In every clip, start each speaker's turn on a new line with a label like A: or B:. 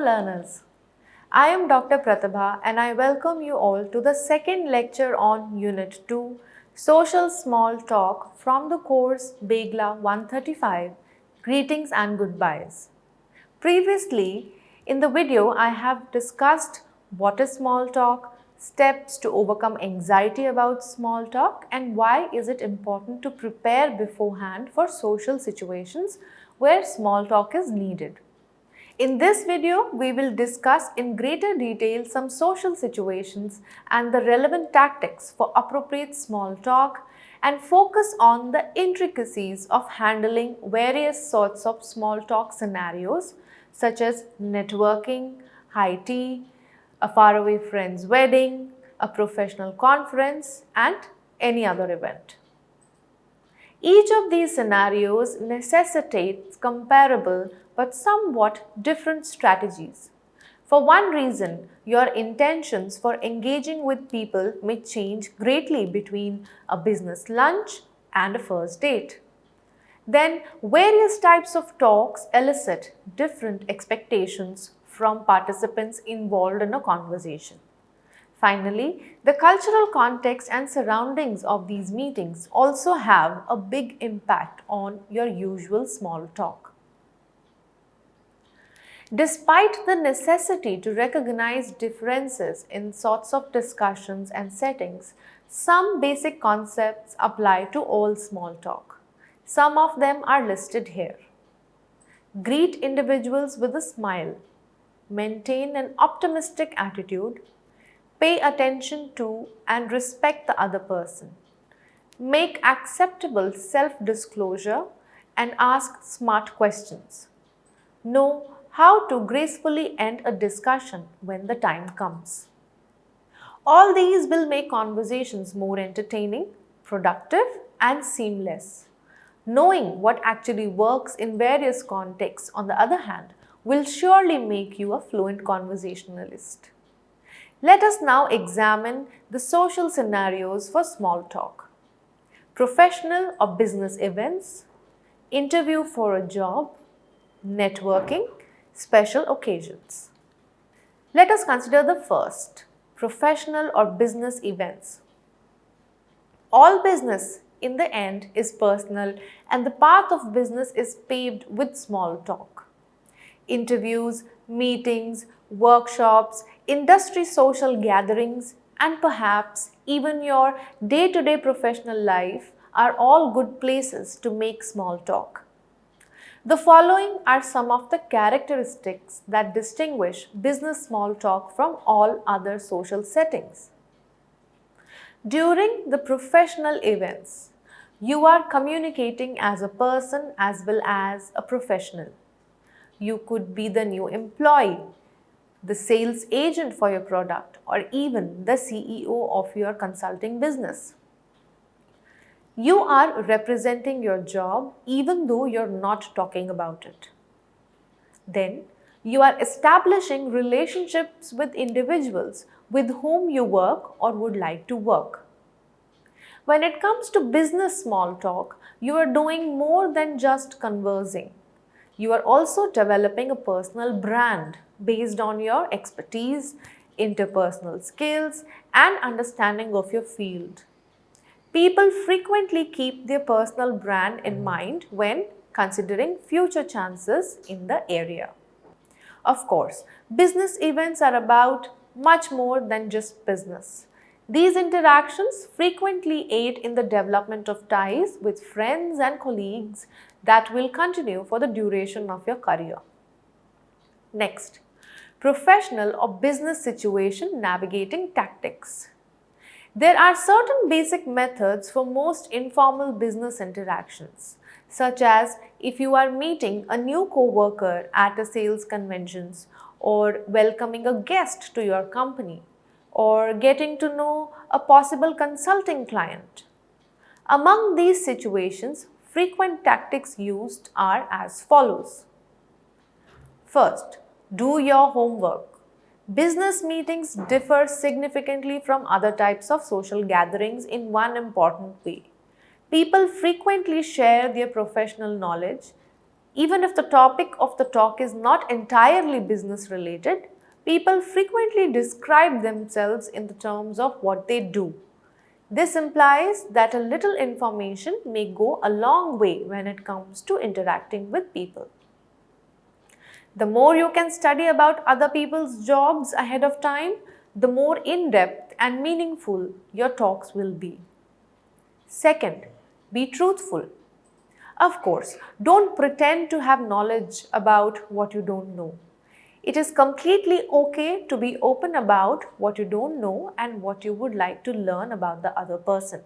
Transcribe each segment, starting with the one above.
A: learners. I am Dr. Pratibha and I welcome you all to the second lecture on Unit 2, Social Small Talk from the course Begla 135, Greetings and Goodbyes. Previously, in the video, I have discussed what is small talk, steps to overcome anxiety about small talk, and why is it important to prepare beforehand for social situations where small talk is needed. In this video, we will discuss in greater detail some social situations and the relevant tactics for appropriate small talk and focus on the intricacies of handling various sorts of small talk scenarios such as networking, high tea, a faraway friend's wedding, a professional conference, and any other event. Each of these scenarios necessitates comparable but somewhat different strategies. For one reason, your intentions for engaging with people may change greatly between a business lunch and a first date. Then, various types of talks elicit different expectations from participants involved in a conversation. Finally, the cultural context and surroundings of these meetings also have a big impact on your usual small talk. Despite the necessity to recognize differences in sorts of discussions and settings, some basic concepts apply to all small talk. Some of them are listed here. Greet individuals with a smile. Maintain an optimistic attitude. Pay attention to and respect the other person. Make acceptable self-disclosure and ask smart questions. Know how to gracefully end a discussion when the time comes. All these will make conversations more entertaining, productive, and seamless. Knowing what actually works in various contexts, on the other hand, will surely make you a fluent conversationalist. Let us now examine the social scenarios for small talk. Professional or business events, interview for a job, networking, special occasions. Let us consider the first, professional or business events. All business in the end is personal and the path of business is paved with small talk. Interviews, meetings, workshops, industry social gatherings, and perhaps even your day-to-day professional life are all good places to make small talk. The following are some of the characteristics that distinguish business small talk from all other social settings. During the professional events, you are communicating as a person as well as a professional. You could be the new employee, the sales agent for your product, or even the CEO of your consulting business. You are representing your job even though you're not talking about it. Then, you are establishing relationships with individuals with whom you work or would like to work. When it comes to business small talk, you are doing more than just conversing. You are also developing a personal brand based on your expertise, interpersonal skills, and understanding of your field. People frequently keep their personal brand in mind when considering future chances in the area. Of course, business events are about much more than just business. These interactions frequently aid in the development of ties with friends and colleagues that will continue for the duration of your career. Next, professional or business situation navigating tactics. There are certain basic methods for most informal business interactions, such as if you are meeting a new co-worker at a sales conventions or welcoming a guest to your company or getting to know a possible consulting client. Among these situations, frequent tactics used are as follows. First, do your homework. Business meetings differ significantly from other types of social gatherings in one important way. People frequently share their professional knowledge, Even if the topic of the talk is not entirely business related, people frequently describe themselves in the terms of what they do. This implies that a little information may go a long way when it comes to interacting with people. The more you can study about other people's jobs ahead of time, the more in-depth and meaningful your talks will be. Second, be truthful. Of course, don't pretend to have knowledge about what you don't know. It is completely okay to be open about what you don't know and what you would like to learn about the other person.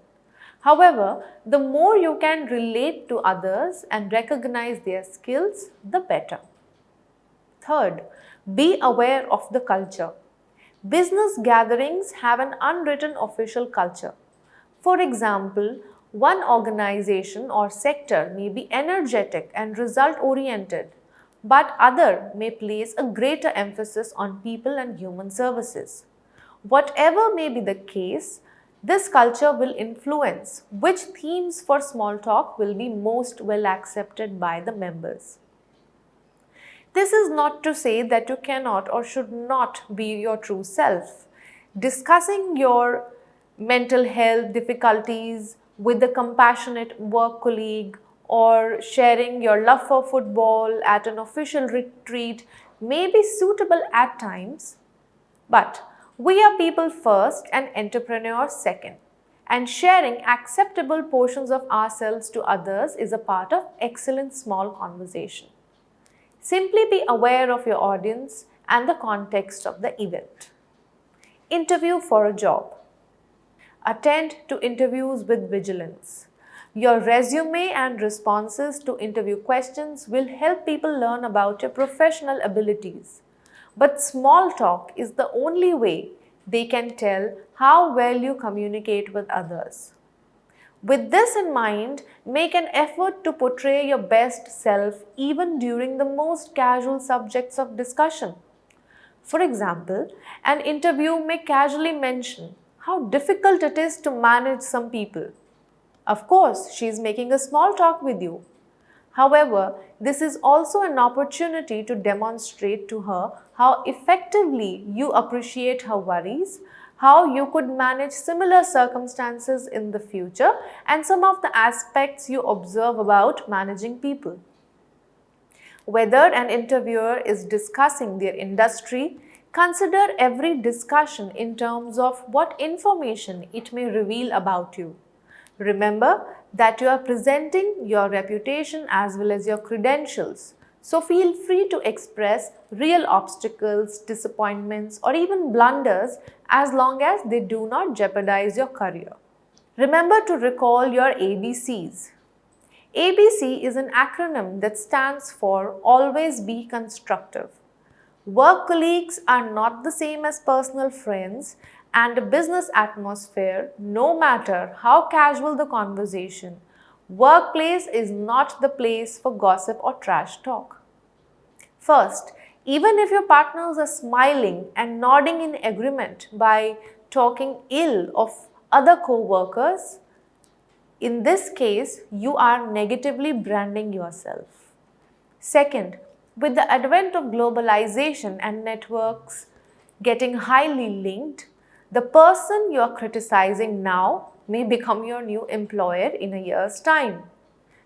A: However, the more you can relate to others and recognize their skills, the better. Third, be aware of the culture. Business gatherings have an unwritten official culture. For example, one organization or sector may be energetic and result oriented, but other may place a greater emphasis on people and human services. Whatever may be the case, this culture will influence which themes for small talk will be most well accepted by the members. This is not to say that you cannot or should not be your true self. Discussing your mental health difficulties with a compassionate work colleague or sharing your love for football at an official retreat may be suitable at times, but we are people first and entrepreneurs second, and sharing acceptable portions of ourselves to others is a part of excellent small conversation. Simply be aware of your audience and the context of the event. Interview for a job. Attend to interviews with vigilance. Your resume and responses to interview questions will help people learn about your professional abilities. But small talk is the only way they can tell how well you communicate with others. With this in mind, make an effort to portray your best self even during the most casual subjects of discussion. For example, an interview may casually mention how difficult it is to manage some people. Of course, she is making a small talk with you. However, this is also an opportunity to demonstrate to her how effectively you appreciate her worries, how you could manage similar circumstances in the future, and some of the aspects you observe about managing people. Whether an interviewer is discussing their industry, consider every discussion in terms of what information it may reveal about you. Remember that you are presenting your reputation as well as your credentials, so feel free to express real obstacles, disappointments, or even blunders as long as they do not jeopardize your career. Remember to recall your ABCs. ABC is an acronym that stands for Always Be Constructive. Work colleagues are not the same as personal friends, and a business atmosphere, no matter how casual the conversation, workplace is not the place for gossip or trash talk. First, even if your partners are smiling and nodding in agreement by talking ill of other co-workers, in this case, you are negatively branding yourself. Second, with the advent of globalization and networks getting highly linked, the person you are criticizing now may become your new employer in a year's time.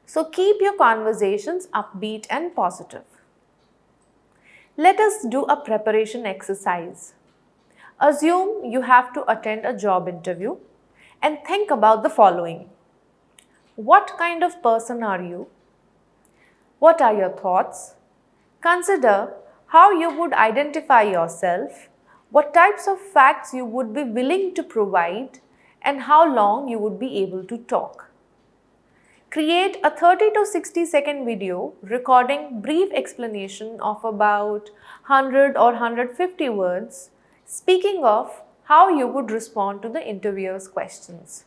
A: So keep your conversations upbeat and positive. Let us do a preparation exercise. Assume you have to attend a job interview and think about the following. What kind of person are you? What are your thoughts? Consider how you would identify yourself, what types of facts you would be willing to provide, and how long you would be able to talk. Create a 30 to 60-second video recording brief explanation of about 100 or 150 words, speaking of how you would respond to the interviewer's questions.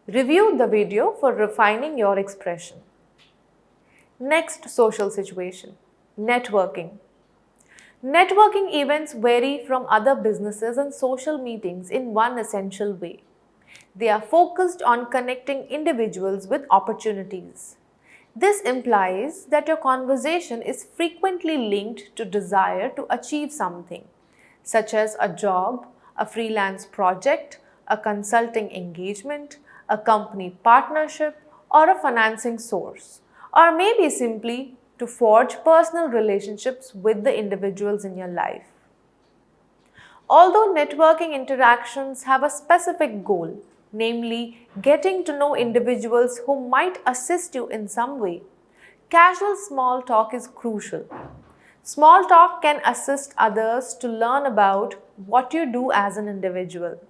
A: Review the video for refining your expression. Next social situation, networking. Networking events vary from other businesses and social meetings in one essential way. They are focused on connecting individuals with opportunities. This implies that your conversation is frequently linked to desire to achieve something, such as a job, a freelance project, a consulting engagement, a company partnership, or a financing source, or maybe simply to forge personal relationships with the individuals in your life. Although networking interactions have a specific goal, namely getting to know individuals who might assist you in some way, casual small talk is crucial. Small talk can assist others to learn about what you do as an individual.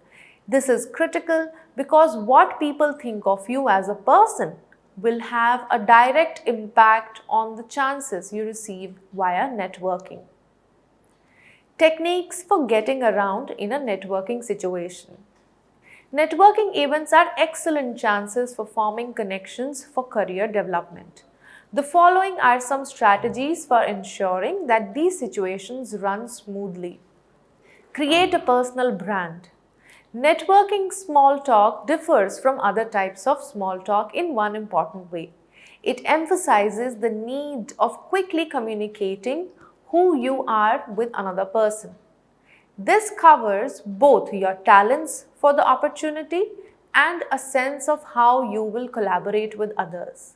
A: This is critical because what people think of you as a person will have a direct impact on the chances you receive via networking. Techniques for getting around in a networking situation. Networking events are excellent chances for forming connections for career development. The following are some strategies for ensuring that these situations run smoothly. Create a personal brand. Networking small talk differs from other types of small talk in one important way. It emphasizes the need of quickly communicating who you are with another person. This covers both your talents for the opportunity and a sense of how you will collaborate with others.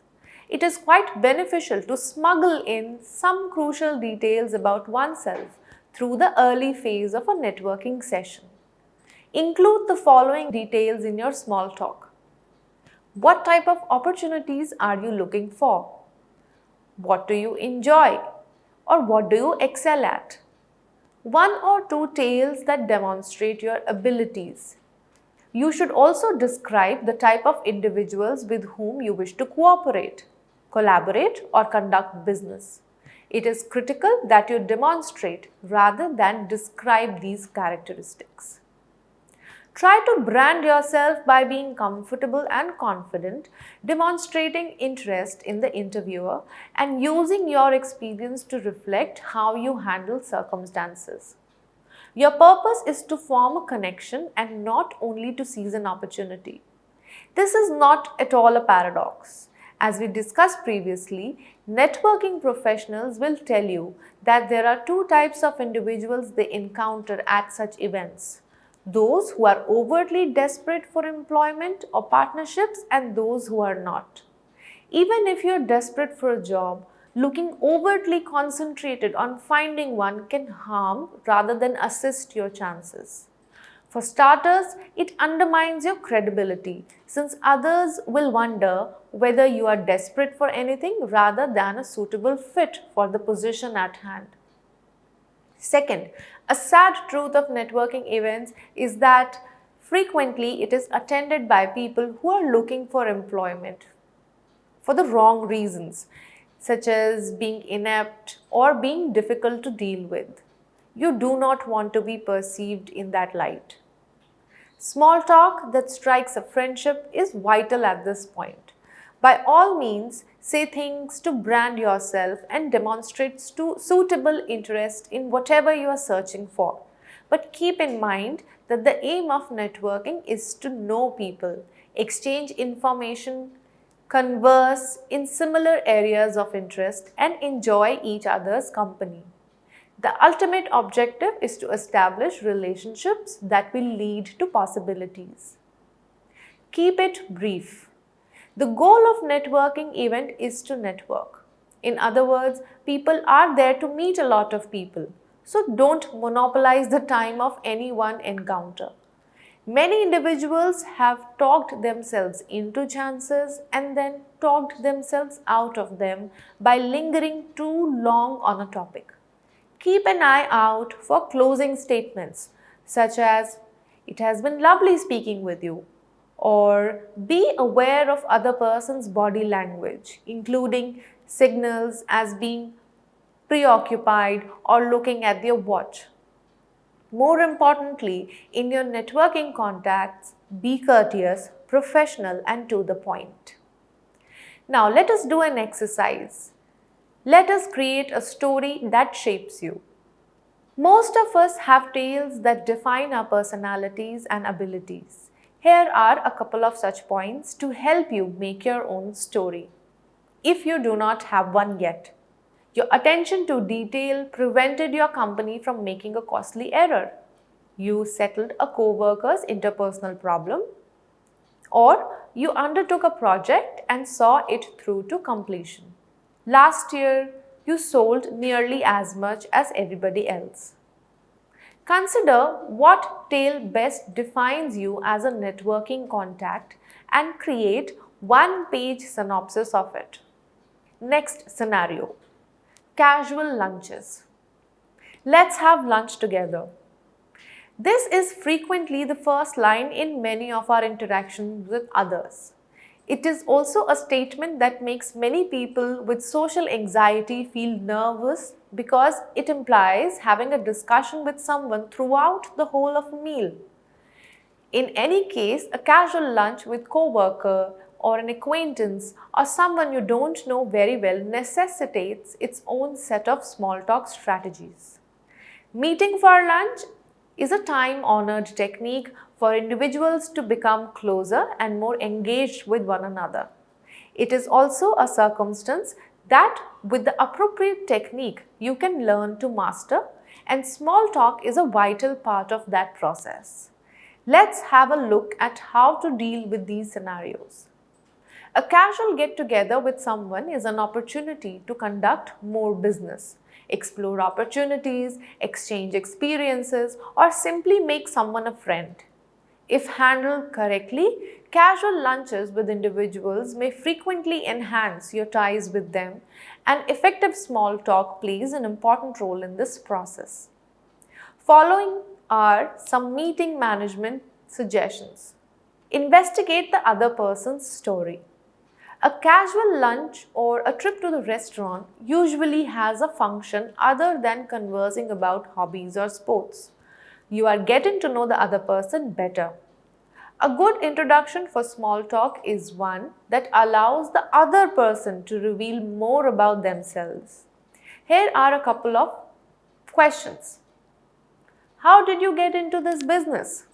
A: It is quite beneficial to smuggle in some crucial details about oneself through the early phase of a networking session. Include the following details in your small talk. What type of opportunities are you looking for? What do you enjoy? Or what do you excel at? One or two tales that demonstrate your abilities. You should also describe the type of individuals with whom you wish to cooperate, collaborate, or conduct business. It is critical that you demonstrate rather than describe these characteristics. Try to brand yourself by being comfortable and confident, demonstrating interest in the interviewer, and using your experience to reflect how you handle circumstances. Your purpose is to form a connection and not only to seize an opportunity. This is not at all a paradox. As we discussed previously, networking professionals will tell you that there are two types of individuals they encounter at such events: those who are overtly desperate for employment or partnerships and those who are not. Even if you're desperate for a job, looking overtly concentrated on finding one can harm rather than assist your chances. For starters, it undermines your credibility since others will wonder whether you are desperate for anything rather than a suitable fit for the position at hand. Second, a sad truth of networking events is that frequently it is attended by people who are looking for employment for the wrong reasons, such as being inept or being difficult to deal with. You do not want to be perceived in that light. Small talk that strikes a friendship is vital at this point. By all means, say things to brand yourself and demonstrate suitable interest in whatever you are searching for. But keep in mind that the aim of networking is to know people, exchange information, converse in similar areas of interest, and enjoy each other's company. The ultimate objective is to establish relationships that will lead to possibilities. Keep it brief. The goal of networking event is to network. In other words, people are there to meet a lot of people. So don't monopolize the time of any one encounter. Many individuals have talked themselves into chances and then talked themselves out of them by lingering too long on a topic. Keep an eye out for closing statements such as, "It has been lovely speaking with you," or be aware of other person's body language, including signals as being preoccupied or looking at their watch. More importantly, in your networking contacts, be courteous, professional, and to the point. Now, let us do an exercise. Let us create a story that shapes you. Most of us have tales that define our personalities and abilities. Here are a couple of such points to help you make your own story. if you do not have one yet. Your attention to detail prevented your company from making a costly error. You settled a co-worker's interpersonal problem, or you undertook a project and saw it through to completion. Last year, you sold nearly as much as everybody else. Consider what tale best defines you as a networking contact and create one-page synopsis of it. Next scenario, casual lunches. Let's have lunch together. This is frequently the first line in many of our interactions with others. It is also a statement that makes many people with social anxiety feel nervous because it implies having a discussion with someone throughout the whole of a meal. In any case, a casual lunch with co-worker or an acquaintance or someone you don't know very well necessitates its own set of small talk strategies. Meeting for lunch is a time-honored technique for individuals to become closer and more engaged with one another. It is also a circumstance that with the appropriate technique you can learn to master, and small talk is a vital part of that process. Let's have a look at how to deal with these scenarios. A casual get-together with someone is an opportunity to conduct more business, explore opportunities, exchange experiences, or simply make someone a friend. If handled correctly, casual lunches with individuals may frequently enhance your ties with them, and effective small talk plays an important role in this process. Following are some meeting management suggestions. Investigate the other person's story. A casual lunch or a trip to the restaurant usually has a function other than conversing about hobbies or sports. You are getting to know the other person better. A good introduction for small talk is one that allows the other person to reveal more about themselves. Here are a couple of questions. How did you get into this business?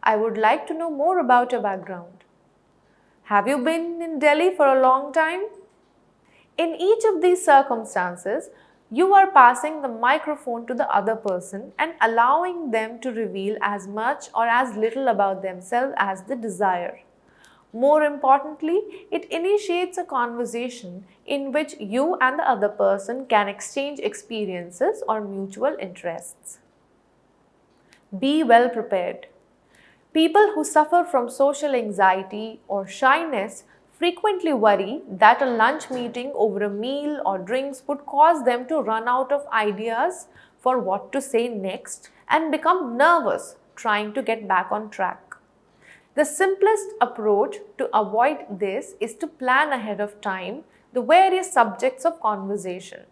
A: I would like to know more about your background. Have you been in Delhi for a long time? In each of these circumstances, you are passing the microphone to the other person and allowing them to reveal as much or as little about themselves as they desire. More importantly, it initiates a conversation in which you and the other person can exchange experiences or mutual interests. Be well prepared. People who suffer from social anxiety or shyness frequently worry that a lunch meeting over a meal or drinks would cause them to run out of ideas for what to say next and become nervous trying to get back on track. The simplest approach to avoid this is to plan ahead of time the various subjects of conversation,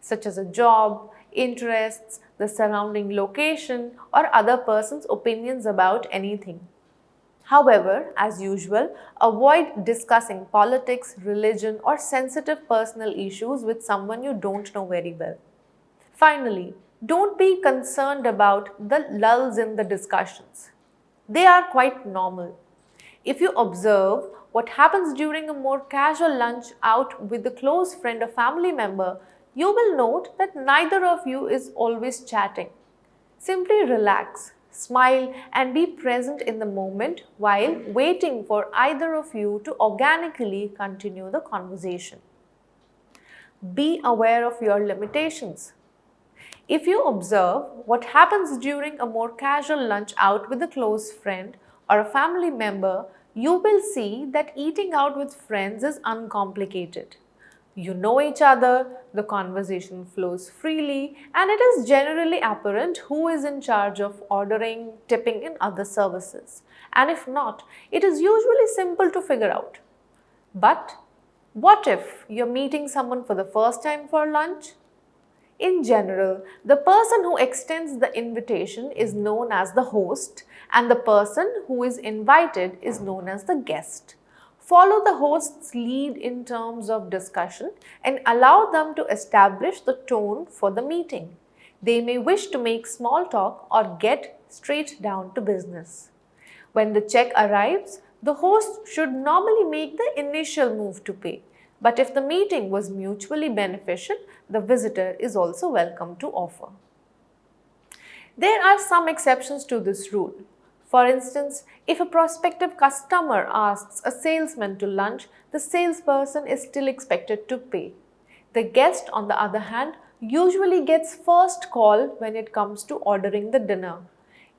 A: such as a job, interests, the surrounding location, or other person's opinions about anything. However, as usual, avoid discussing politics, religion, or sensitive personal issues with someone you don't know very well. Finally, don't be concerned about the lulls in the discussions. They are quite normal. If you observe what happens during a more casual lunch out with a close friend or family member, you will note that neither of you is always chatting. Simply relax, smile, and be present in the moment while waiting for either of you to organically continue the conversation. Be aware of your limitations. If you observe what happens during a more casual lunch out with a close friend or a family member, you will see that eating out with friends is uncomplicated. You know each other, the conversation flows freely, and it is generally apparent who is in charge of ordering, tipping, and other services. And if not, it is usually simple to figure out. But what if you're meeting someone for the first time for lunch? In general, the person who extends the invitation is known as the host, and the person who is invited is known as the guest. Follow the host's lead in terms of discussion and allow them to establish the tone for the meeting. They may wish to make small talk or get straight down to business. When the check arrives, the host should normally make the initial move to pay. But if the meeting was mutually beneficial, the visitor is also welcome to offer. There are some exceptions to this rule. For instance, if a prospective customer asks a salesman to lunch, the salesperson is still expected to pay. The guest, on the other hand, usually gets first call when it comes to ordering the dinner.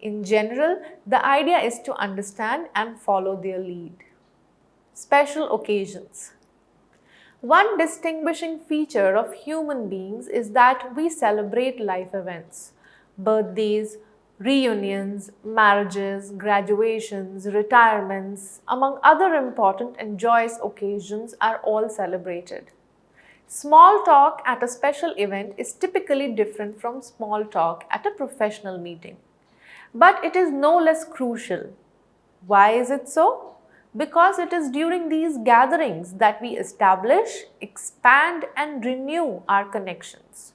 A: In general, the idea is to understand and follow their lead. Special occasions. One distinguishing feature of human beings is that we celebrate life events. Birthdays, reunions, marriages, graduations, retirements, among other important and joyous occasions are all celebrated. Small talk at a special event is typically different from small talk at a professional meeting. But it is no less crucial. Why is it so? Because it is during these gatherings that we establish, expand, and renew our connections.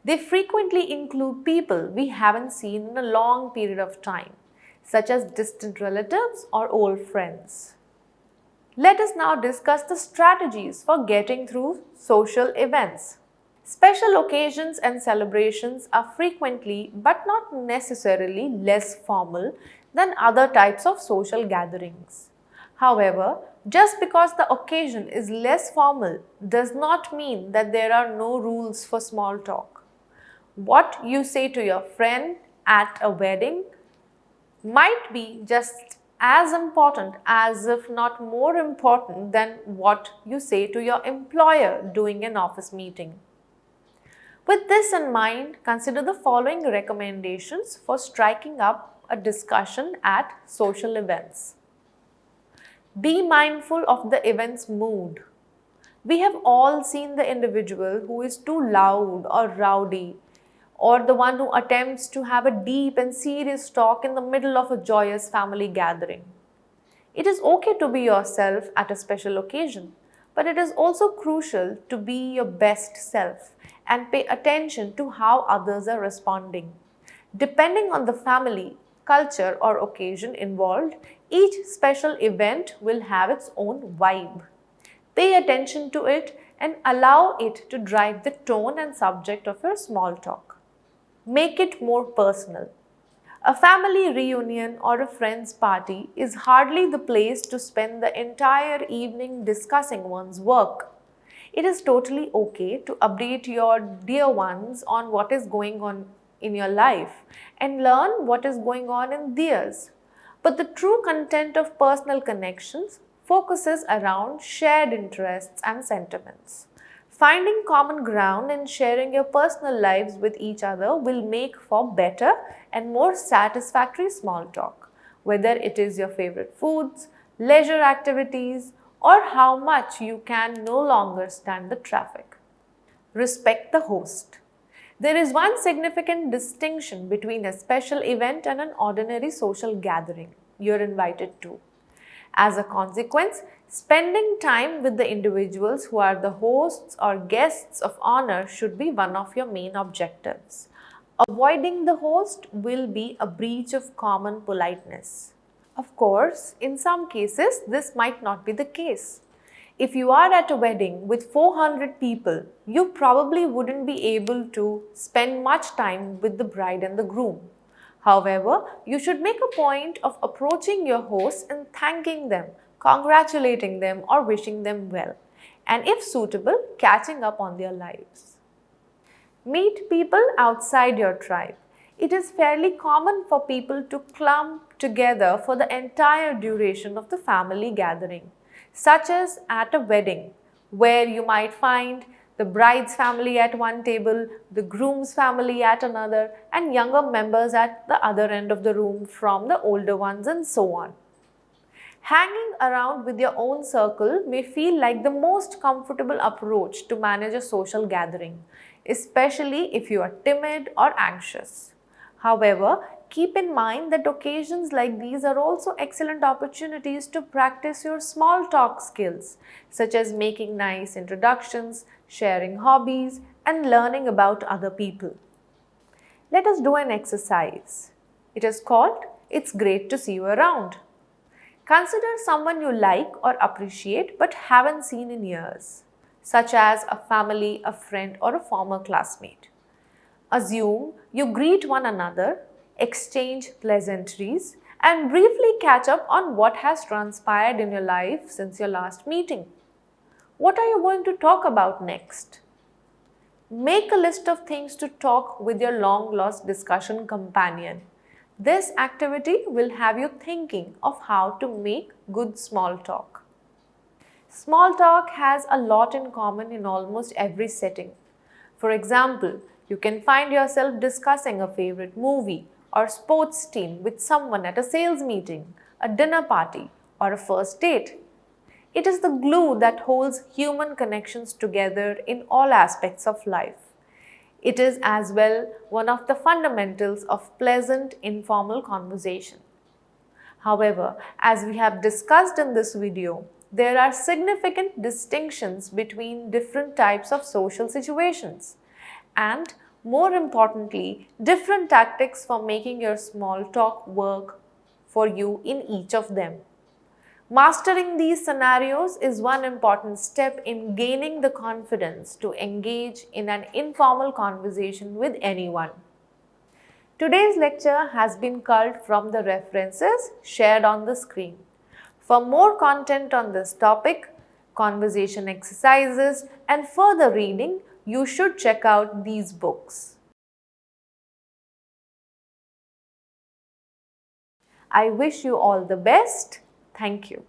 A: They frequently include people we haven't seen in a long period of time, such as distant relatives or old friends. Let us now discuss the strategies for getting through social events. Special occasions and celebrations are frequently but not necessarily less formal than other types of social gatherings. However, just because the occasion is less formal does not mean that there are no rules for small talk. What you say to your friend at a wedding might be just as important, as if not more important, than what you say to your employer during an office meeting. With this in mind, consider the following recommendations for striking up a discussion at social events. Be mindful of the event's mood. We have all seen the individual who is too loud or rowdy, or the one who attempts to have a deep and serious talk in the middle of a joyous family gathering. It is okay to be yourself at a special occasion, but it is also crucial to be your best self and pay attention to how others are responding. Depending on the family, culture, or occasion involved, each special event will have its own vibe. Pay attention to it and allow it to drive the tone and subject of your small talk. Make it more personal. A family reunion or a friend's party is hardly the place to spend the entire evening discussing one's work. It is totally okay to update your dear ones on what is going on in your life and learn what is going on in theirs. But the true content of personal connections focuses around shared interests and sentiments. Finding common ground and sharing your personal lives with each other will make for better and more satisfactory small talk, whether it is your favorite foods, leisure activities, or how much you can no longer stand the traffic. Respect the host. There is one significant distinction between a special event and an ordinary social gathering you're invited to. As a consequence, spending time with the individuals who are the hosts or guests of honor should be one of your main objectives. Avoiding the host will be a breach of common politeness. Of course, in some cases, this might not be the case. If you are at a wedding with 400 people, you probably wouldn't be able to spend much time with the bride and the groom. However, you should make a point of approaching your hosts and thanking them, congratulating them, or wishing them well, and if suitable, catching up on their lives. Meet people outside your tribe. It is fairly common for people to clump together for the entire duration of the family gathering, such as at a wedding, where you might find the bride's family at one table, the groom's family at another, and younger members at the other end of the room from the older ones, and so on. Hanging around with your own circle may feel like the most comfortable approach to manage a social gathering, especially if you are timid or anxious. However, keep in mind that occasions like these are also excellent opportunities to practice your small talk skills, such as making nice introductions, sharing hobbies, and learning about other people. Let us do an exercise. It is called "It's Great to See You Around." Consider someone you like or appreciate but haven't seen in years. such as a family, a friend, or a former classmate. Assume you greet one another, exchange pleasantries, and briefly catch up on what has transpired in your life since your last meeting. What are you going to talk about next? Make a list of things to talk with your long lost discussion companion. This activity will have you thinking of how to make good small talk. Small talk has a lot in common in almost every setting. For example, you can find yourself discussing a favorite movie or sports team with someone at a sales meeting, a dinner party, or a first date. It is the glue that holds human connections together in all aspects of life. It is as well one of the fundamentals of pleasant informal conversation. However, as we have discussed in this video, there are significant distinctions between different types of social situations and, more importantly, different tactics for making your small talk work for you in each of them. Mastering these scenarios is one important step in gaining the confidence to engage in an informal conversation with anyone. Today's lecture has been culled from the references shared on the screen. For more content on this topic, conversation exercises, and further reading, you should check out these books. I wish you all the best. Thank you.